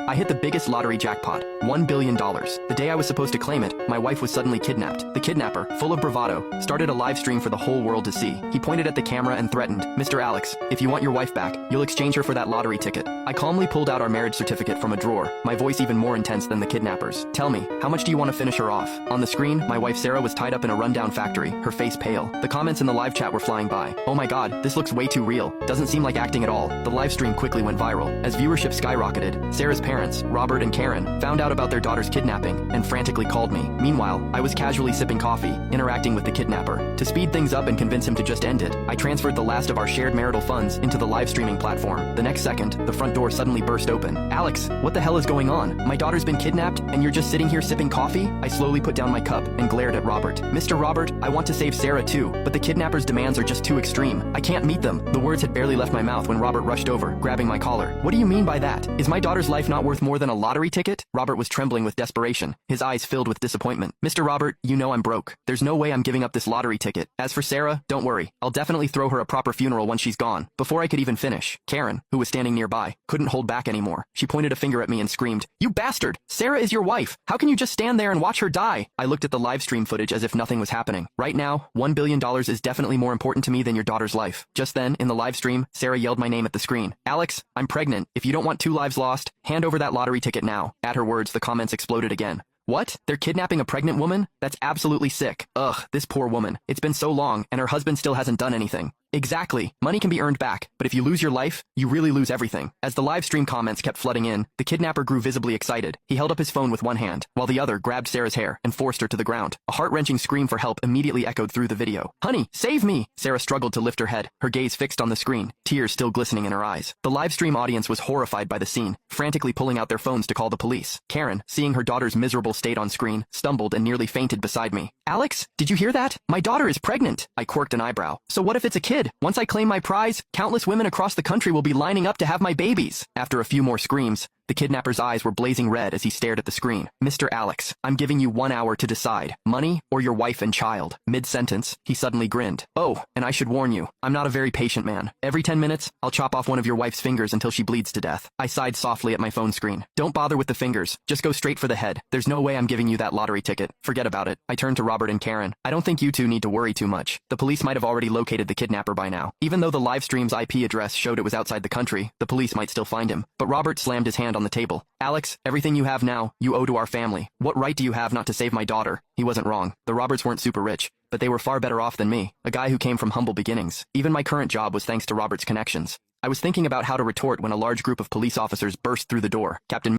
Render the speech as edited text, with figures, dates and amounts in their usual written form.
I hit the biggest lottery jackpot, $1 billion. The day I was supposed to claim it, my wife was suddenly kidnapped. The kidnapper, full of bravado, started a live stream for the whole world to see. He pointed at the camera and threatened, "Mr. Alex, if you want your wife back, you'll exchange her for that lottery ticket." I calmly pulled out our marriage certificate from a drawer, my voice even more intense than the kidnappers. "Tell me, how much do you want to finish her off?" On the screen, my wife Sarah was tied up in a rundown factory, her face pale. The comments in the live chat were flying by. "Oh my god, this looks way too real. Doesn't seem like acting at all." The live stream quickly went viral. As viewership skyrocketed, Sarah's parents, Robert and Karen, found out about their daughter's kidnapping and frantically called me. Meanwhile, I was casually sipping coffee, interacting with the kidnapper. To speed things up and convince him to just end it, I transferred the last of our shared marital funds into the live streaming platform. The next second, the front door suddenly burst open. "Alex, what the hell is going on? My daughter's been kidnapped and you're just sitting here sipping coffee?" I slowly put down my cup and glared at Robert. "Mr. Robert, I want to save Sarah too, but the kidnappers' demands are just too extreme. I can't meet them." The words had barely left my mouth when Robert rushed over, grabbing my collar. "What do you mean by that? Is my daughter's life not worth more than a lottery ticket?" Robert was trembling with desperation, his eyes filled with disappointment. "Mr. Robert, you know I'm broke. There's no way I'm giving up this lottery ticket. As for Sarah, don't worry. I'll definitely throw her a proper funeral once she's gone." Before I could even finish, Karen, who was standing nearby, couldn't hold back anymore. She pointed a finger at me and screamed, "You bastard! Sarah is your wife! How can you just stand there and watch her die?" I looked at the live stream footage as if nothing was happening. Right now, $1 billion is definitely more important to me than your daughter's life. Just then, in the live stream, Sarah yelled my name at the screen. "Alex, I'm pregnant. If you don't want 2 lives lost, hand over that lottery ticket now." At her words, the comments exploded again. "What? They're kidnapping a pregnant woman? That's absolutely sick. Ugh, this poor woman. It's been so long, and her husband still hasn't done anything." Exactly. Money can be earned back, but if you lose your life, you really lose everything. As the live stream comments kept flooding in, the kidnapper grew visibly excited. He held up his phone with one hand, while the other grabbed Sarah's hair and forced her to the ground. A heart-wrenching scream for help immediately echoed through the video. "Honey, save me!" Sarah struggled to lift her head, her gaze fixed on the screen, tears still glistening in her eyes. The live stream audience was horrified by the scene, frantically pulling out their phones to call the police. Karen, seeing her daughter's miserable state on screen, stumbled and nearly fainted beside me. "Alex, did you hear that? My daughter is pregnant!" I quirked an eyebrow. "So what if it's a kid? Once I claim my prize, countless women across the country will be lining up to have my babies." After a few more screams, the kidnapper's eyes were blazing red as he stared at the screen. "Mr. Alex, I'm giving you 1 hour to decide. Money or your wife and child." Mid-sentence, he suddenly grinned. "Oh, and I should warn you, I'm not a very patient man. Every 10 minutes, I'll chop off one of your wife's fingers until she bleeds to death." I sighed softly at my phone screen. "Don't bother with the fingers. Just go straight for the head. There's no way I'm giving you that lottery ticket. Forget about it." I turned to Robert and Karen. "I don't think you two need to worry too much. The police might have already located the kidnapper by now. Even though the live stream's IP address showed it was outside the country, the police might still find him." But Robert slammed his hand on the table. "Alex, everything you have now, you owe to our family. What right do you have not to save my daughter?" He wasn't wrong. The Roberts weren't super rich, but they were far better off than me, a guy who came from humble beginnings. Even my current job was thanks to Robert's connections. I was thinking about how to retort when a large group of police officers burst through the door. Captain